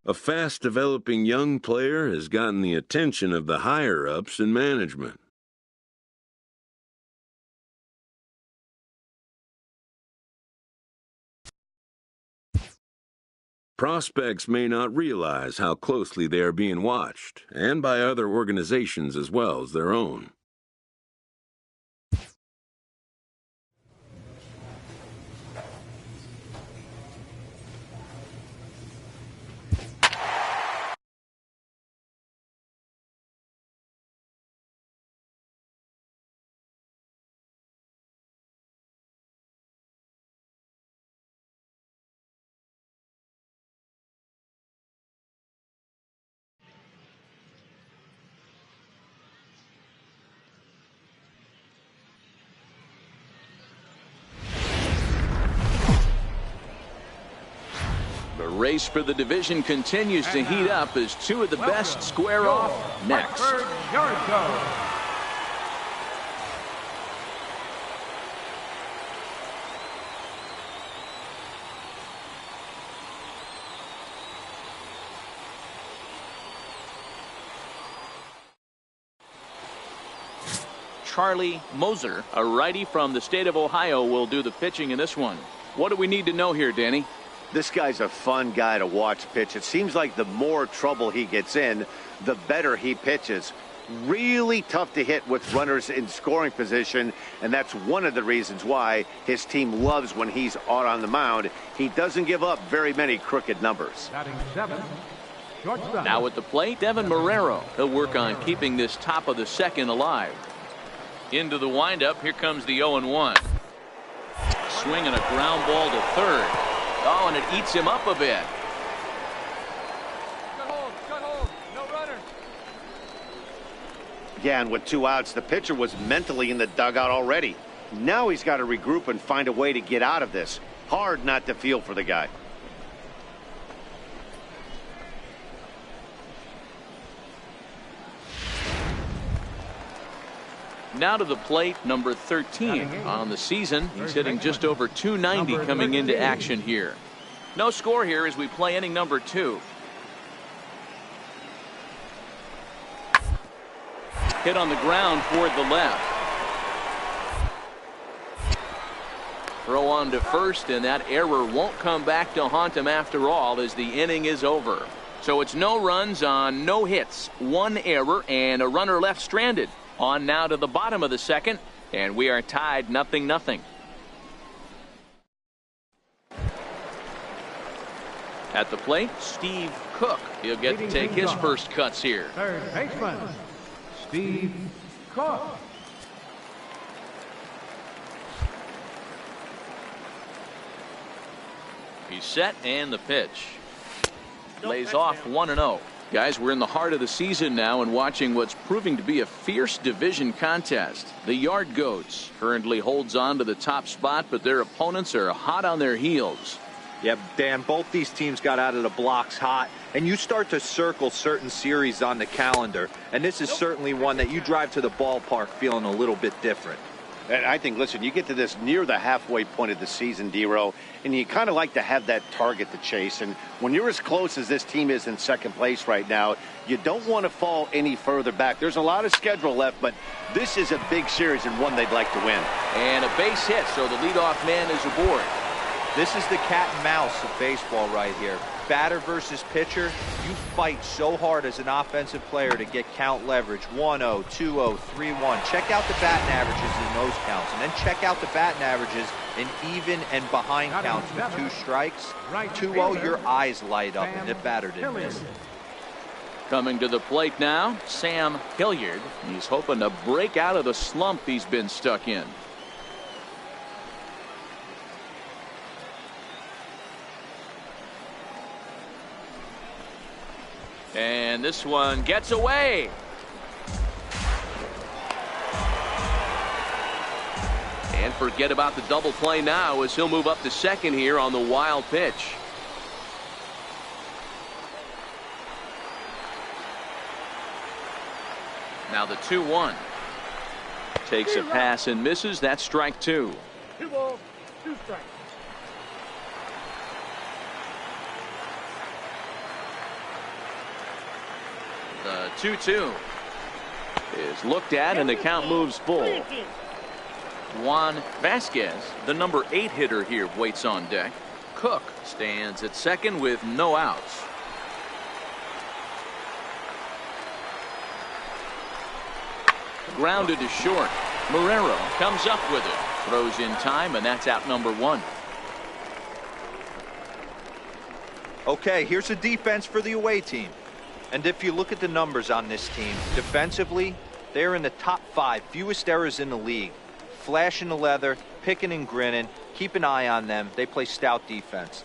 A fast-developing young player has gotten the attention of the higher-ups in management. Prospects may not realize how closely they are being watched, and by other organizations as well as their own. The race for the division continues to heat up as two of the best square off next. Charlie Moser, a righty from the state of Ohio, will do the pitching in this one. What do we need to know here, Danny? This guy's a fun guy to watch pitch. It seems like the more trouble he gets in, the better he pitches. Really tough to hit with runners in scoring position, and that's one of the reasons why his team loves when he's out on the mound. He doesn't give up very many crooked numbers. Now at the plate, Devin Marrero. He'll work on keeping this top of the second alive. Into the windup, here comes the 0-1. Swinging a ground ball to third. Oh, and it eats him up a bit. Good hold, no runner. Yeah, and with 2 outs, the pitcher was mentally in the dugout already. Now he's got to regroup and find a way to get out of this. Hard not to feel for the guy. Now to the plate, number 13 on the season. He's hitting just over 290 coming into action here. No score here as we play inning number 2. Hit on the ground toward the left. Throw on to first, and that error won't come back to haunt him after all as the inning is over. So it's no runs on no hits, 1 error, and a runner left stranded. On now to the bottom of the second, and we are tied 0-0. At the plate, Steve Cook. He'll get to take his first cuts here. Third baseman, Steve Cook. He's set, and the pitch. Lays off 1-0. Guys, we're in the heart of the season now and watching what's proving to be a fierce division contest. The Yard Goats currently holds on to the top spot, but their opponents are hot on their heels. Yep, Dan, both these teams got out of the blocks hot, and you start to circle certain series on the calendar, and this is certainly one that you drive to the ballpark feeling a little bit different. And I think, listen, you get to this near the halfway point of the season, D-Row, and you kind of like to have that target to chase. And when you're as close as this team is in second place right now, you don't want to fall any further back. There's a lot of schedule left, but this is a big series and one they'd like to win. And a base hit, so the leadoff man is aboard. This is the cat and mouse of baseball right here. Batter versus pitcher, you fight so hard as an offensive player to get count leverage. 1-0, 2-0, 3-1. Check out the batting averages in those counts, and then check out the batting averages in even and behind counts with 2 strikes. 2-0, your eyes light up, and the batter didn't miss. Coming to the plate now, Sam Hilliard. He's hoping to break out of the slump he's been stuck in. And this one gets away. And forget about the double play now as he'll move up to second here on the wild pitch. Now the 2-1. Takes a pass and misses. That's strike 2. 2 balls, 2 strikes. The 2-2 is looked at and the count moves full. Juan Vasquez, the number 8 hitter here, waits on deck. Cook stands at second with no outs. Grounded to short. Marrero comes up with it. Throws in time, and that's out number 1. Okay, here's the defense for the away team. And if you look at the numbers on this team, defensively, they're in the top 5 fewest errors in the league. Flashing the leather, picking and grinning. Keep an eye on them. They play stout defense.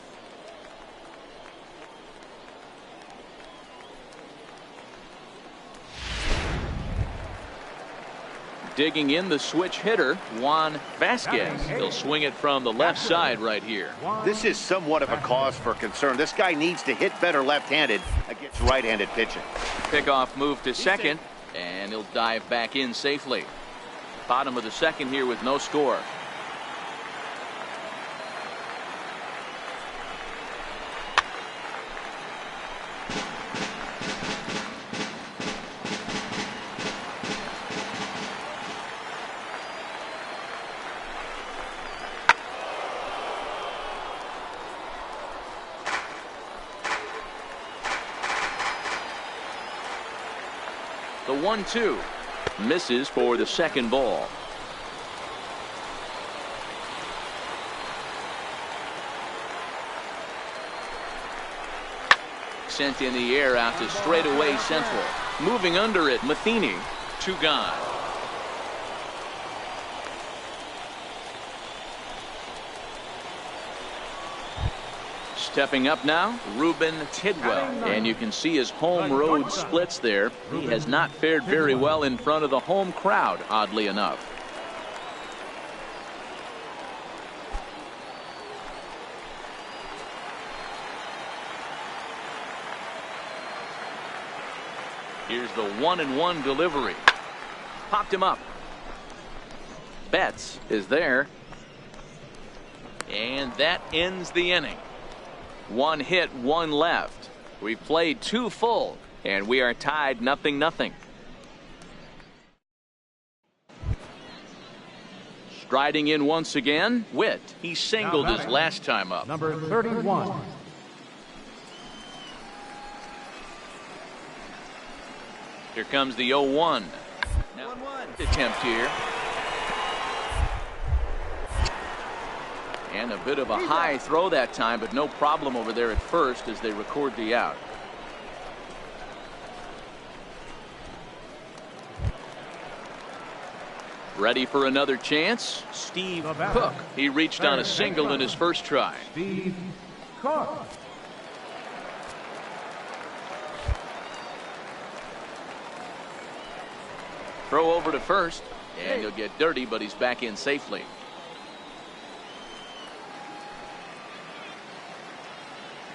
Digging in the switch hitter, Juan Vasquez. He'll swing it from the left side right here. This is somewhat of a cause for concern. This guy needs to hit better left-handed against right-handed pitching. Pickoff move to second, and he'll dive back in safely. Bottom of the second here with no score. The 1-2 misses for the second ball. Sent in the air out to straightaway central. Moving under it, Matheny. 2 gone. Stepping up now, Ruben Tidwell. And you can see his home road splits there. He has not fared very well in front of the home crowd, oddly enough. Here's the 1-1 delivery. Popped him up. Betts is there. And that ends the inning. 1 hit, 1 left. We've played 2 full, and we are tied 0-0. Striding in once again, Witt. He singled his last time up. Number 31. Here comes the 0-1. Now, attempt here. And a bit of a high throw that time, but no problem over there at first as they record the out. Ready for another chance? Steve Cook. He reached on a single in his first try. Steve Cook. Throw over to first, and he'll get dirty, but he's back in safely.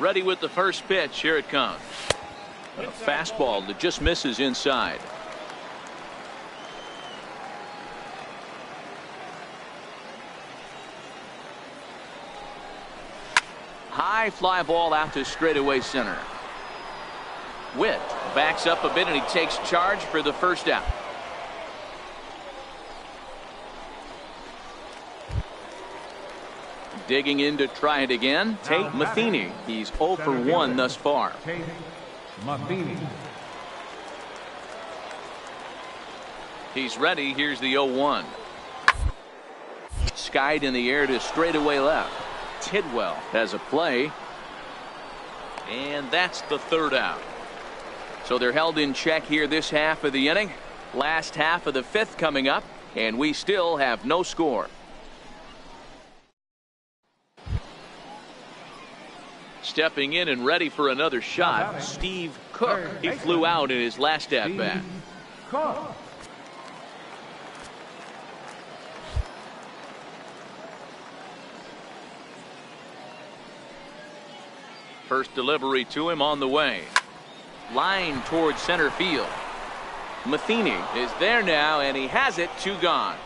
Ready with the first pitch. Here it comes. A fastball that just misses inside. High fly ball out to straightaway center. Witt backs up a bit and he takes charge for the first out. Digging in to try it again, Tate Matheny. He's 0 for 1 thus far. Tate Matheny. He's ready. Here's the 0-1. Skied in the air to straightaway left. Tidwell has a play. And that's the third out. So they're held in check here this half of the inning. Last half of the fifth coming up, and we still have no score. Stepping in and ready for another shot, Steve Cook. He flew out in his last at-bat. First delivery to him on the way. Line towards center field. Matheny is there now, and he has it. 2 gone.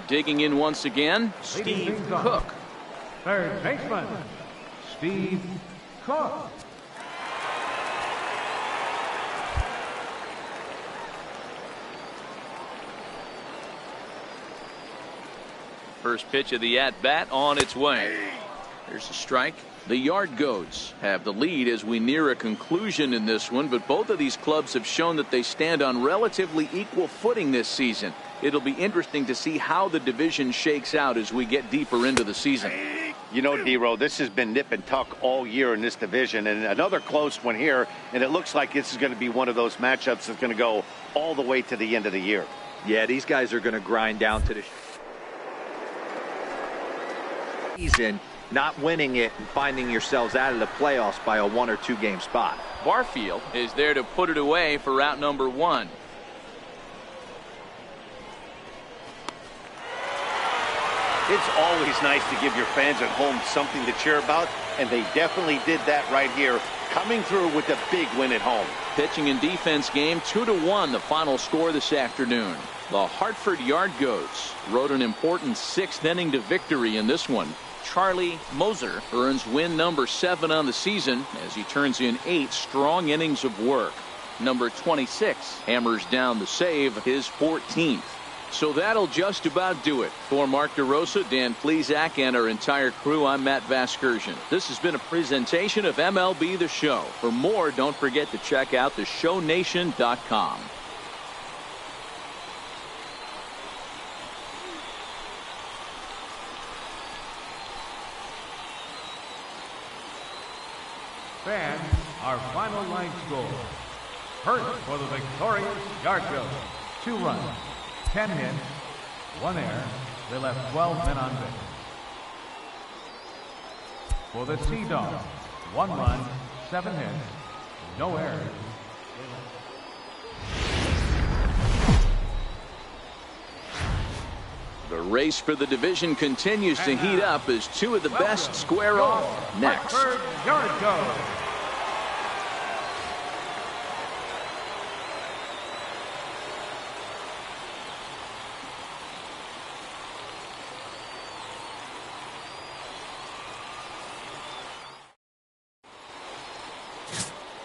Digging in once again, Steve Cook. Third baseman, Steve Cook. First pitch of the at-bat on its way. There's a strike. The Yard Goats have the lead as we near a conclusion in this one, but both of these clubs have shown that they stand on relatively equal footing this season. It'll be interesting to see how the division shakes out as we get deeper into the season. You know, D-Row, this has been nip and tuck all year in this division, and another close one here, and it looks like this is going to be one of those matchups that's going to go all the way to the end of the year. Yeah, these guys are going to grind down to the season, not winning it and finding yourselves out of the playoffs by a 1 or 2 game spot. Barfield is there to put it away for route number 1. It's always nice to give your fans at home something to cheer about, and they definitely did that right here, coming through with a big win at home. Pitching and defense game 2-1, the final score this afternoon. The Hartford Yard Goats rode an important 6th inning to victory in this one. Charlie Moser earns win number 7 on the season as he turns in 8 strong innings of work. Number 26 hammers down the save, his 14th. So that'll just about do it. For Mark DeRosa, Dan Plesac, and our entire crew, I'm Matt Vasgersian. This has been a presentation of MLB The Show. For more, don't forget to check out theshownation.com. Fans, our final line score. Hurt for the victorious Yard Goats. 2 runs, 10 hits, 1 error. They left 12 men on base. For the Sea Dogs, 1 run, 7 hits, no errors. The race for the division continues to heat up as 2 of the best square off next. Hartford Yard Goats.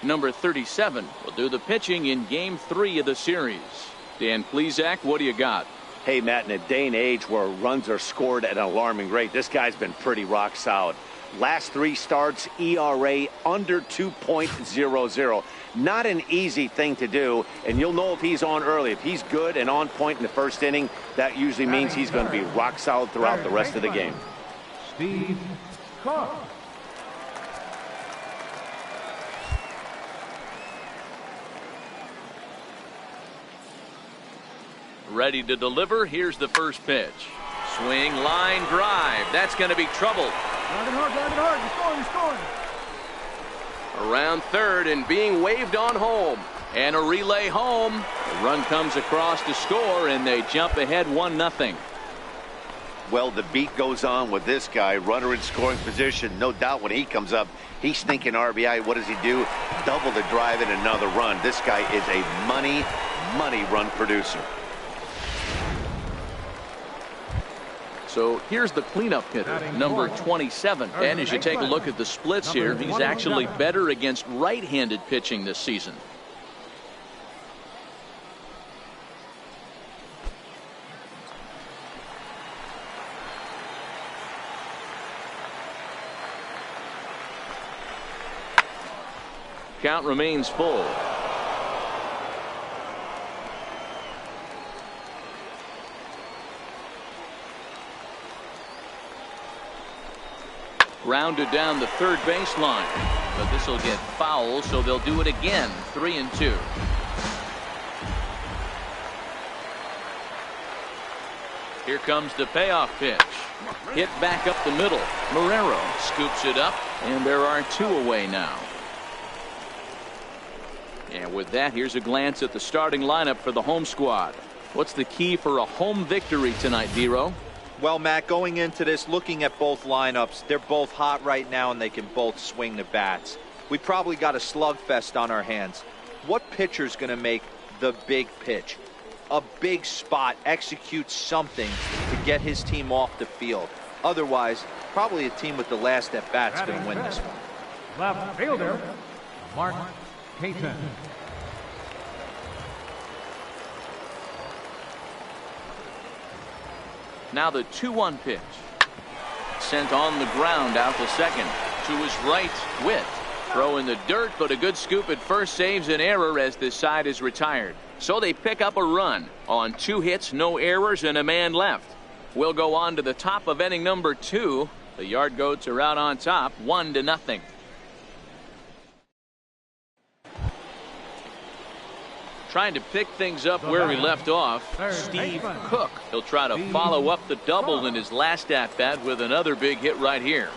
Number 37 will do the pitching in Game 3 of the series. Dan Plesac, what do you got? Hey, Matt, in a day and age where runs are scored at an alarming rate, this guy's been pretty rock solid. Last 3 starts, ERA under 2.00. Not an easy thing to do, and you'll know if he's on early. If he's good and on point in the first inning, that usually means he's going to be rock solid throughout the rest of the game. Steve Cook. Ready to deliver. Here's the first pitch. Swing, line, drive. That's going to be trouble. Driving hard. He's scoring. Around third and being waved on home. And a relay home. The run comes across to score, and they jump ahead 1-0. Well, the beat goes on with this guy. Runner in scoring position. No doubt when he comes up, he's thinking RBI. What does he do? Double the drive and another run. This guy is a money run producer. So here's the cleanup hitter, number 27. And as you take a look at the splits here, he's actually better against right-handed pitching this season. Count remains full. Grounded down the third baseline. But this will get foul, so they'll do it again. 3-2. Here comes the payoff pitch. Hit back up the middle. Marrero scoops it up, and there are 2 away now. And with that, here's a glance at the starting lineup for the home squad. What's the key for a home victory tonight, Dero? Well, Matt, going into this, looking at both lineups, they're both hot right now and they can both swing the bats. We probably got a slugfest on our hands. What pitcher's going to make the big pitch? A big spot, execute something to get his team off the field. Otherwise, probably a team with the last at bat's going to win this one. Left fielder, Mark Payton. Now the 2-1 pitch. Sent on the ground out to second. To his right, Witt. Throw in the dirt, but a good scoop at first saves an error as this side is retired. So they pick up a run on 2 hits, no errors, and a man left. We'll go on to the top of inning number 2. The Yard Goats are out on top, 1-0. Trying to pick things up where he left off, Steve Cook. He'll try to follow up the double in his last at-bat with another big hit right here.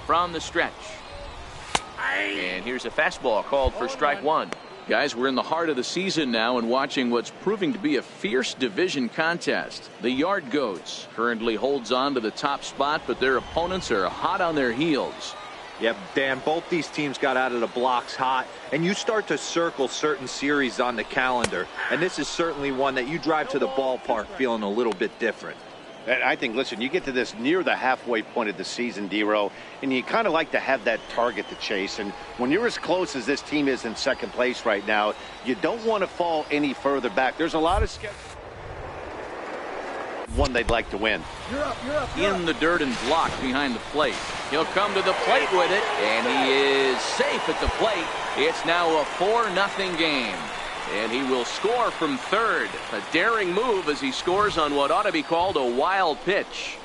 From the stretch. And here's a fastball called for strike 1. Guys, we're in the heart of the season now and watching what's proving to be a fierce division contest. The Yard Goats currently holds on to the top spot, but their opponents are hot on their heels. Yep, Dan, both these teams got out of the blocks hot, and you start to circle certain series on the calendar, and this is certainly one that you drive to the ballpark feeling a little bit different. And I think, listen, you get to this near the halfway point of the season, Dero, and you kind of like to have that target to chase. And when you're as close as this team is in second place right now, you don't want to fall any further back. There's a lot of one they'd like to win. You're up. In the dirt and blocked behind the plate. He'll come to the plate with it, and he is safe at the plate. It's now a 4-0 game. And he will score from third. A daring move as he scores on what ought to be called a wild pitch.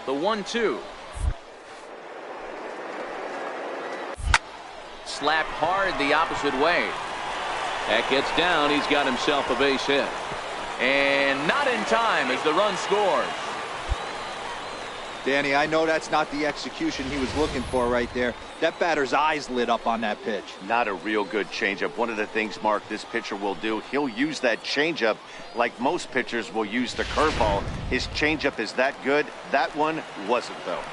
The 1-2. Slapped hard the opposite way. That gets down. He's got himself a base hit. And not in time as the run scores. Danny, I know that's not the execution he was looking for right there. That batter's eyes lit up on that pitch. Not a real good changeup. One of the things, Mark, this pitcher will do, he'll use that changeup like most pitchers will use the curveball. His changeup is that good. That one wasn't, though.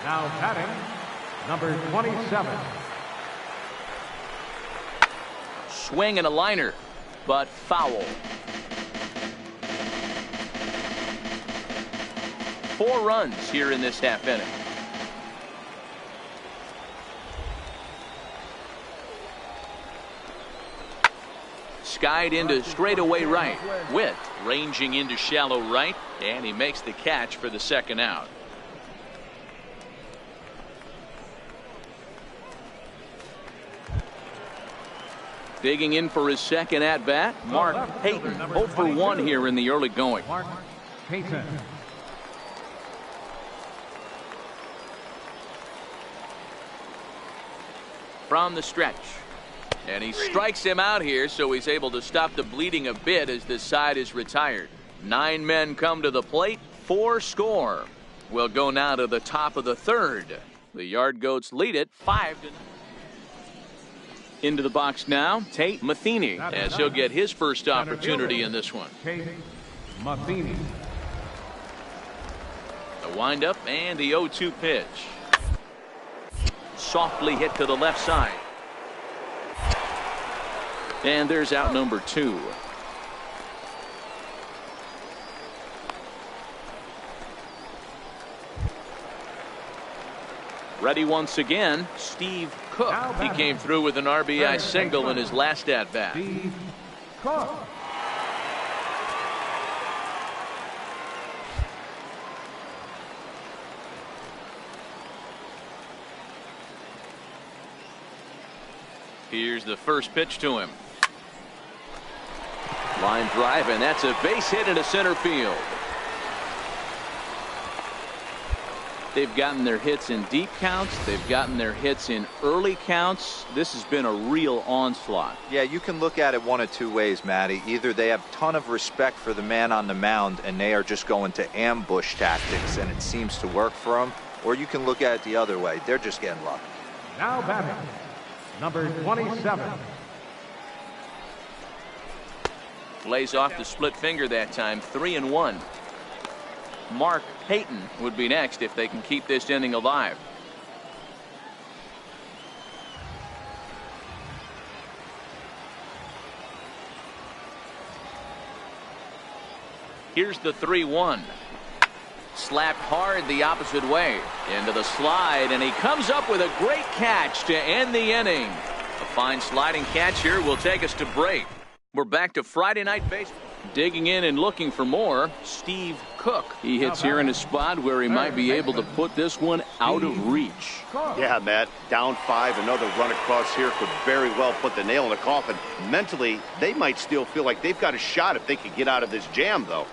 Now batting, number 27. Swing and a liner, but foul. 4 runs here in this half inning. Skied into straightaway right. Witt ranging into shallow right, and he makes the catch for the second out. Digging in for his second at-bat, Mark Payton, 0 for 1 here in the early going. Mark Payton. From the stretch. And he strikes him out here, so he's able to stop the bleeding a bit as this side is retired. 9 men come to the plate, 4 score. We'll go now to the top of the third. The Yard Goats lead it 5-0. Into the box now, Tate Matheny, as he'll get his first opportunity in this one. Tate Matheny. The windup and the 0-2 pitch. Softly hit to the left side. And there's out number 2. Ready once again, Steve Cook. He came through with an RBI single in his last at-bat. Steve Cook. Here's the first pitch to him. Line drive, and that's a base hit into center field. They've gotten their hits in deep counts. They've gotten their hits in early counts. This has been a real onslaught. Yeah, you can look at it one of two ways, Matty. Either they have a ton of respect for the man on the mound and they are just going to ambush tactics and it seems to work for them, or you can look at it the other way. They're just getting lucky. Now batting, number 27. Lays off the split finger that time. 3-1. Mark Payton would be next if they can keep this inning alive. Here's the 3-1. Slapped hard the opposite way into the slide, and he comes up with a great catch to end the inning. A fine sliding catch here will take us to break. We're back to Friday Night Baseball. Digging in and looking for more, Steve Cook. He hits here in a spot where he might be able to put this one out of reach. Yeah, Matt, down 5, another run across here could very well put the nail in the coffin. Mentally, they might still feel like they've got a shot if they could get out of this jam, though.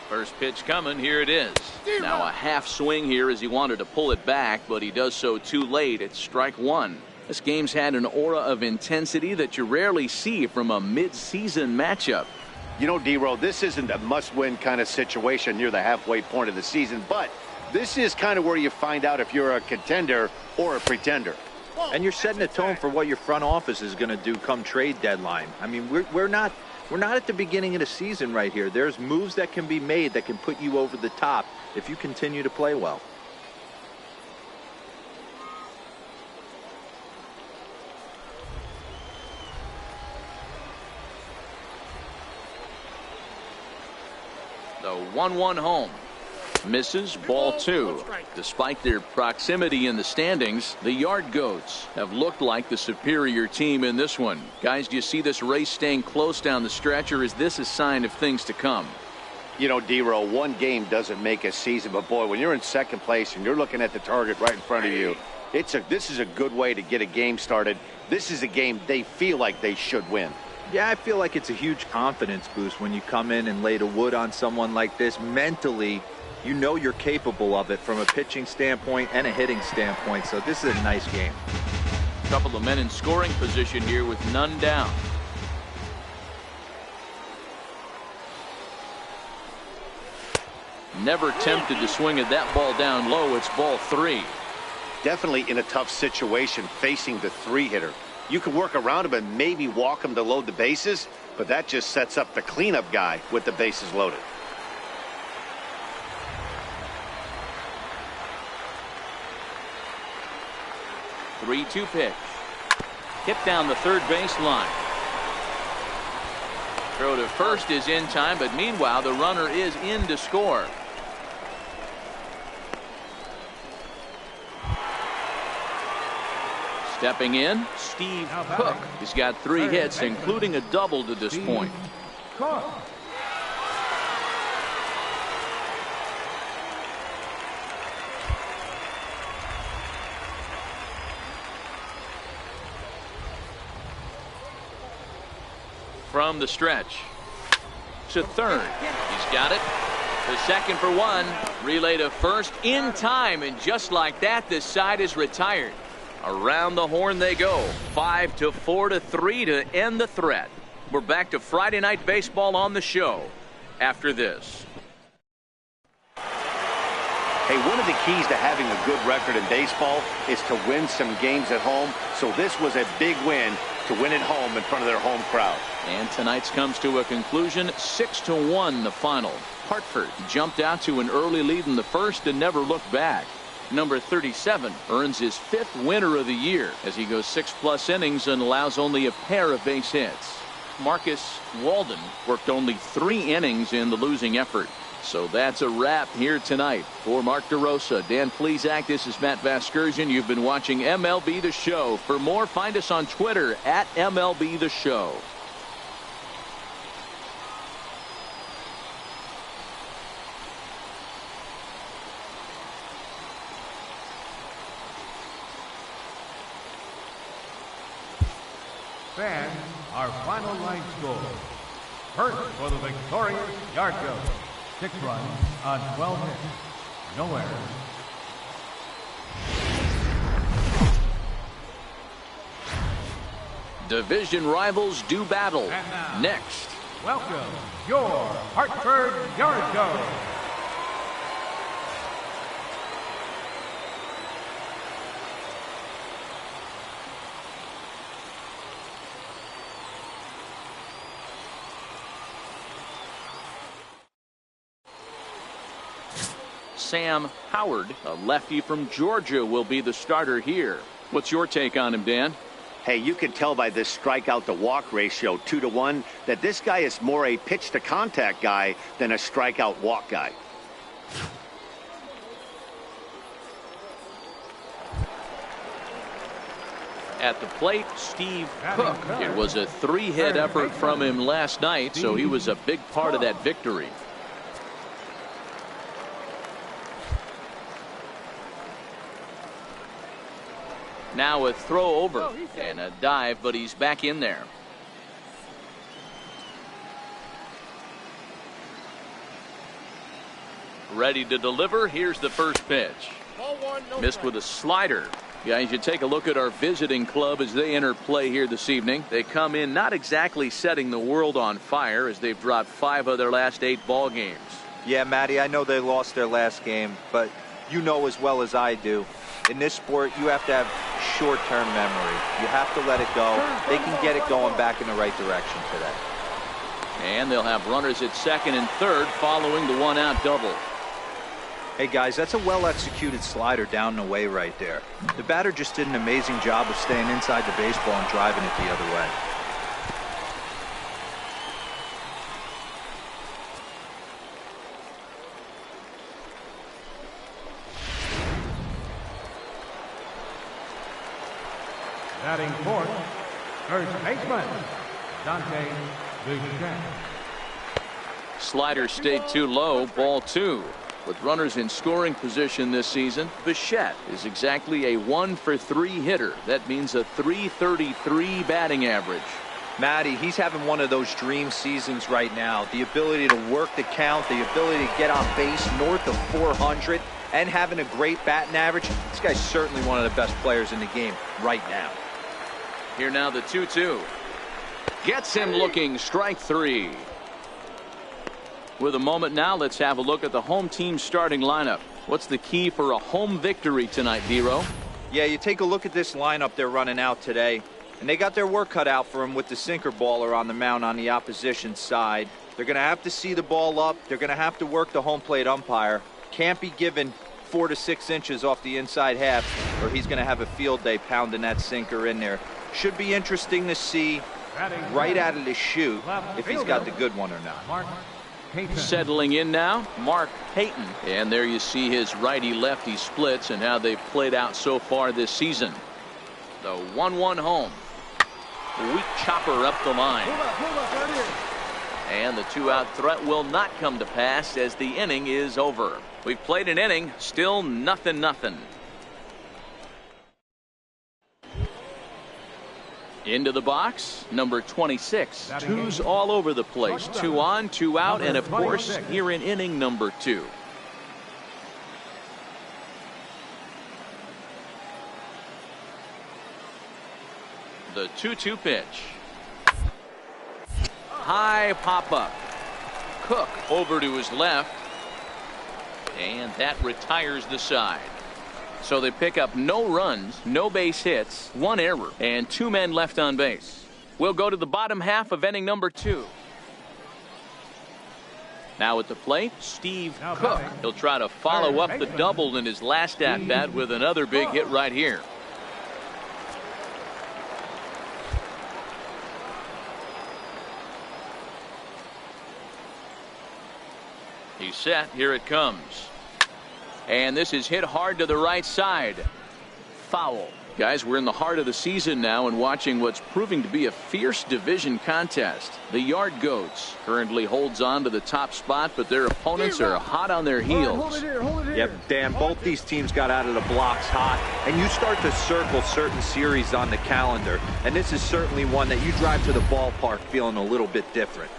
First pitch coming. Here it is. Now a half swing here as he wanted to pull it back, but he does so too late. It's strike one. This game's had an aura of intensity that you rarely see from a mid-season matchup. You know, D-Row, this isn't a must-win kind of situation near the halfway point of the season, but this is kind of where you find out if you're a contender or a pretender. And you're setting a tone for what your front office is going to do come trade deadline. I mean, we're not at the beginning of the season right here. There's moves that can be made that can put you over the top if you continue to play well. The 1-1 home. Misses, ball 2. Despite their proximity in the standings, the Yard Goats have looked like the superior team in this one. Guys, do you see this race staying close down the stretch, or is this a sign of things to come? You know, D-Row, one game doesn't make a season, but boy, when you're in second place and you're looking at the target right in front of you, this is a good way to get a game started. This is a game they feel like they should win. Yeah, I feel like it's a huge confidence boost when you come in and lay the wood on someone like this. Mentally, you know you're capable of it from a pitching standpoint and a hitting standpoint, so this is a nice game. A couple of men in scoring position here with none down. Never tempted to swing at that ball down low. It's ball 3. Definitely in a tough situation facing the 3-hitter. You can work around him and maybe walk him to load the bases, but that just sets up the cleanup guy with the bases loaded. 3-2 pitch. Hit down the third base line. Throw to first is in time, but meanwhile the runner is in to score. Stepping in, Steve Cook. He's got 3 hits, including a double to this point. From the stretch to third. He's got it. The second for 1. Relay to first in time, and just like that, this side is retired. Around the horn they go. 5-4-3 to end the threat. We're back to Friday Night Baseball on the show after this. Hey, one of the keys to having a good record in baseball is to win some games at home. So this was a big win to win at home in front of their home crowd. And tonight's comes to a conclusion. 6-1 the final. Hartford jumped out to an early lead in the first and never looked back. Number 37 earns his 5th winner of the year as he goes 6+ innings and allows only a pair of base hits. Marcus Walden worked only 3 innings in the losing effort. So that's a wrap here tonight. For Mark DeRosa, Dan Plesac, this is Matt Vasgersian. You've been watching MLB The Show. For more, find us on Twitter at MLB The Show. Fans, our final line score. Hurt for the victorious Yard Goat. 6 runs on 12 hits. No errors. Division rivals do battle. Next. Welcome, your Hartford Yard Goat. Sam Howard, a lefty from Georgia, will be the starter here. What's your take on him, Dan? Hey, you can tell by this strikeout to walk ratio 2-to-1 that this guy is more a pitch to contact guy than a strikeout walk guy. At the plate, Steve Cook. It was a 3-hit effort from him last night, so he was a big part of that victory. Now a throw over and a dive, but he's back in there. Ready to deliver. Here's the first pitch. Missed with a slider. Guys, you take a look at our visiting club as they enter play here this evening. They come in not exactly setting the world on fire as they've dropped 5 of their last 8 ball games. Yeah, Matty, I know they lost their last game, but you know as well as I do, in this sport, you have to have short-term memory. You have to let it go. They can get it going back in the right direction today. And they'll have runners at second and third following the 1-out double. Hey, guys, that's a well-executed slider down and away right there. The batter just did an amazing job of staying inside the baseball and driving it the other way. Batting fourth, first baseman, Dante Duchenne. Slider stayed too low, ball 2. With runners in scoring position this season, Bichette is exactly a 1-for-3 hitter. That means a .333 batting average. Matty, he's having one of those dream seasons right now. The ability to work the count, the ability to get on base north of 400, and having a great batting average. This guy's certainly one of the best players in the game right now. Here now the 2-2. Gets him looking, strike 3. With a moment now, let's have a look at the home team starting lineup. What's the key for a home victory tonight, Dero? Yeah, you take a look at this lineup they're running out today, and they got their work cut out for them with the sinker baller on the mound on the opposition side. They're going to have to see the ball up. They're going to have to work the home plate umpire. Can't be given 4 to 6 inches off the inside half, or he's going to have a field day pounding that sinker in there. Should be interesting to see right out of the chute if he's got the good one or not. Settling in now, Mark Payton. And there you see his righty-lefty splits and how they've played out so far this season. The 1-1 home. Weak chopper up the line. And the 2-out threat will not come to pass as the inning is over. We've played an inning, still 0-0. Into the box, number 26. 2's all over the place. 2 on, 2 out, and of course, here in inning number 2. The 2-2 pitch. High pop-up. Cook over to his left. And that retires the side. So they pick up no runs, no base hits, 1 error, and 2 men left on base. We'll go to the bottom half of inning number 2. Now at the plate, Steve Cook. He'll try to follow up the double in his last at-bat with another big hit right here. He's set. Here it comes. And this is hit hard to the right side. Foul. Guys, we're in the heart of the season now and watching what's proving to be a fierce division contest. The Yard Goats currently holds on to the top spot, but their opponents are hot on their heels. Hold it here, hold it here. Yep, Dan, both these teams got out of the blocks hot, and you start to circle certain series on the calendar, and this is certainly one that you drive to the ballpark feeling a little bit different.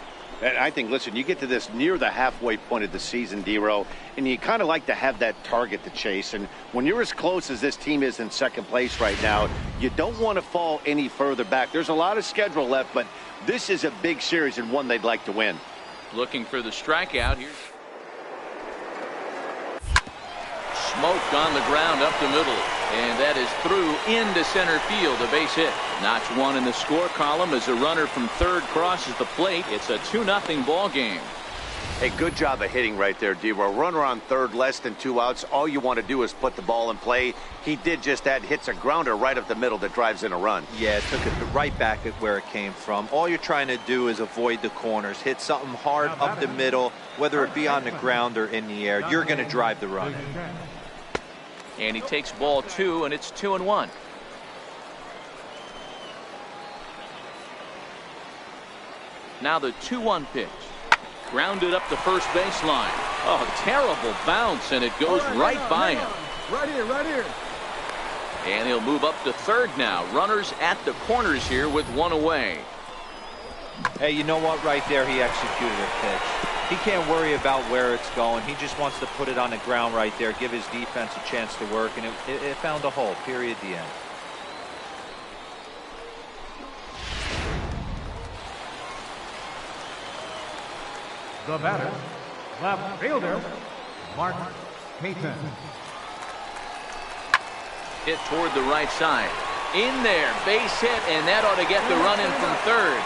And I think, listen, you get to this near the halfway point of the season, D-Row, and you kind of like to have that target to chase. And when you're as close as this team is in second place right now, you don't want to fall any further back. There's a lot of schedule left, but this is a big series and one they'd like to win. Looking for the strikeout here. Smoked on the ground up the middle, and that is through into center field, a base hit. Notch one in the score column as a runner from third crosses the plate. It's a 2-0 ball game. Hey, good job of hitting right there, D-Row. Runner on third, less than 2 outs. All you want to do is put the ball in play. He did just that, hits a grounder right up the middle that drives in a run. Yeah, took it right back at where it came from. All you're trying to do is avoid the corners, hit something hard up the middle, whether it be on the ground or in the air. You're going to drive the run. And he takes ball 2, and it's 2-1. Now the 2-1 pitch. Grounded up the first baseline. Oh, terrible bounce, and it goes right by him. Right here, right here. And he'll move up to third now. Runners at the corners here with one away. Hey, you know what? Right there, he executed a pitch. He can't worry about where it's going. He just wants to put it on the ground right there, give his defense a chance to work, and it found a hole, period, the end. The batter, left fielder, Mark Payton. Hit toward the right side. In there, base hit, and that ought to get the run in from third.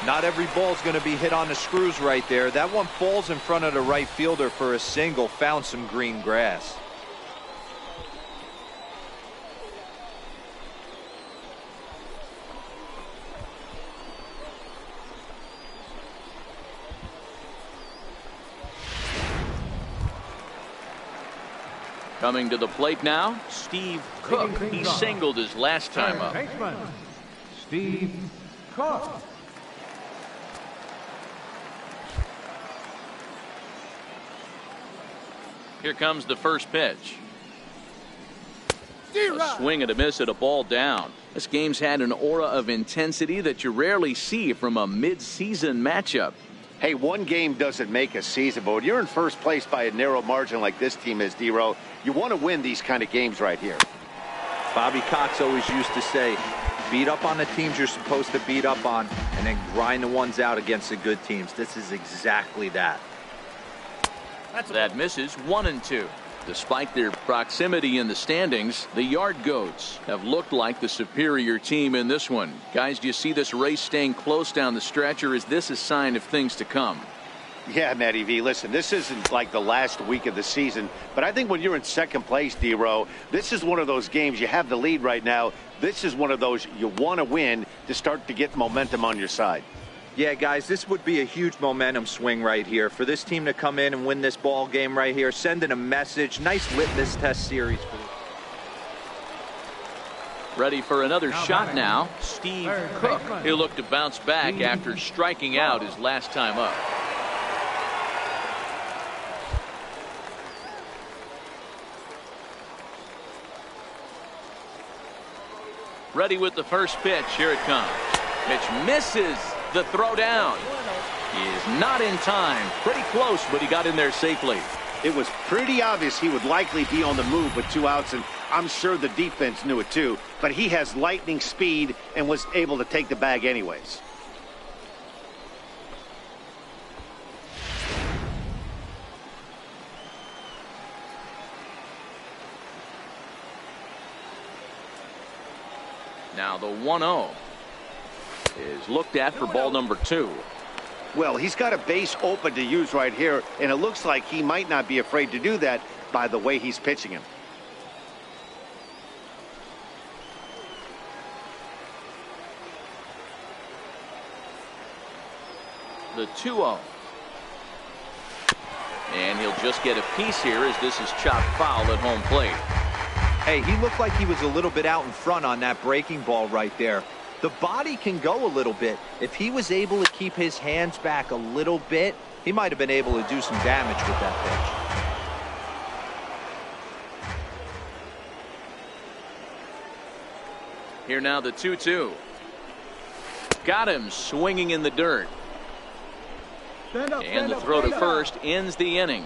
Not every ball's going to be hit on the screws right there. That one falls in front of the right fielder for a single, found some green grass. Coming to the plate now, Steve Cook. He singled his last time up. Baseman, Steve Cook. Here comes the first pitch. A swing and a miss at a ball down. This game's had an aura of intensity that you rarely see from a mid-season matchup. Hey, one game doesn't make a season, but when you're in first place by a narrow margin like this team is, D-Row, you want to win these kind of games right here. Bobby Cox always used to say, beat up on the teams you're supposed to beat up on, and then grind the ones out against the good teams. This is exactly that. That misses 1-2. Despite their proximity in the standings, the Yard Goats have looked like the superior team in this one. Guys, do you see this race staying close down the stretch, or is this a sign of things to come? Yeah, Matty V, listen, this isn't like the last week of the season, but I think when you're in second place, D-Row, this is one of those games you have the lead right now. This is one of those you want to win to start to get momentum on your side. Yeah, guys, this would be a huge momentum swing right here. For this team to come in and win this ball game right here, sending a message. Nice litmus test series. Ready for another shot now, Steve Cook. He'll look to bounce back after striking out his last time up. Ready with the first pitch. Here it comes. Pitch misses. The throw down. He is not in time. Pretty close, but he got in there safely. It was pretty obvious he would likely be on the move with 2 outs, and I'm sure the defense knew it too. But he has lightning speed and was able to take the bag anyways. Now the 1-0 is looked at for ball number 2. Well, he's got a base open to use right here, and it looks like he might not be afraid to do that by the way he's pitching him. The 2-0. And he'll just get a piece here as this is chopped foul at home plate. Hey, he looked like he was a little bit out in front on that breaking ball right there. The body can go a little bit. If he was able to keep his hands back a little bit, He might have been able to do some damage with that pitch. Here now the 2-2. Got him swinging in the dirt. And the throw to first ends the inning.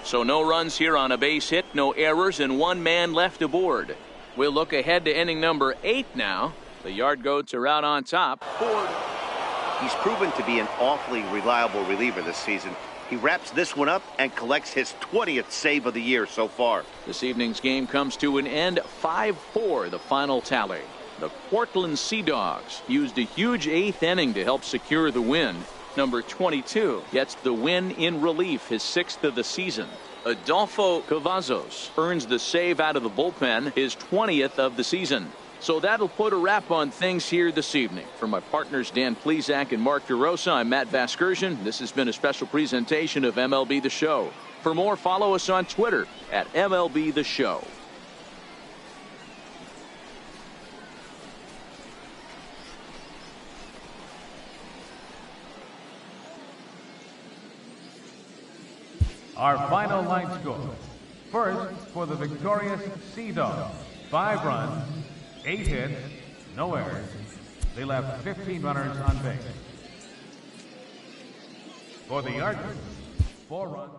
So no runs here on a base hit, no errors, and one man left aboard. We'll look ahead to inning number 8 now. The Yard Goats are out on top. He's proven to be an awfully reliable reliever this season. He wraps this one up and collects his 20th save of the year so far. This evening's game comes to an end. 5-4 the final tally. The Portland Sea Dogs used a huge 8th inning to help secure the win. Number 22 gets the win in relief, his 6th of the season. Adolfo Cavazos earns the save out of the bullpen, his 20th of the season. So that'll put a wrap on things here this evening. For my partners Dan Plesac and Mark DeRosa, I'm Matt Vasgersian. This has been a special presentation of MLB The Show. For more, follow us on Twitter at MLB The Show. Our final line score. First, for the victorious Sea Dogs, 5 runs, 8 hits, no errors. They left 15 runners on base. For the Yard Goats, 4 runs.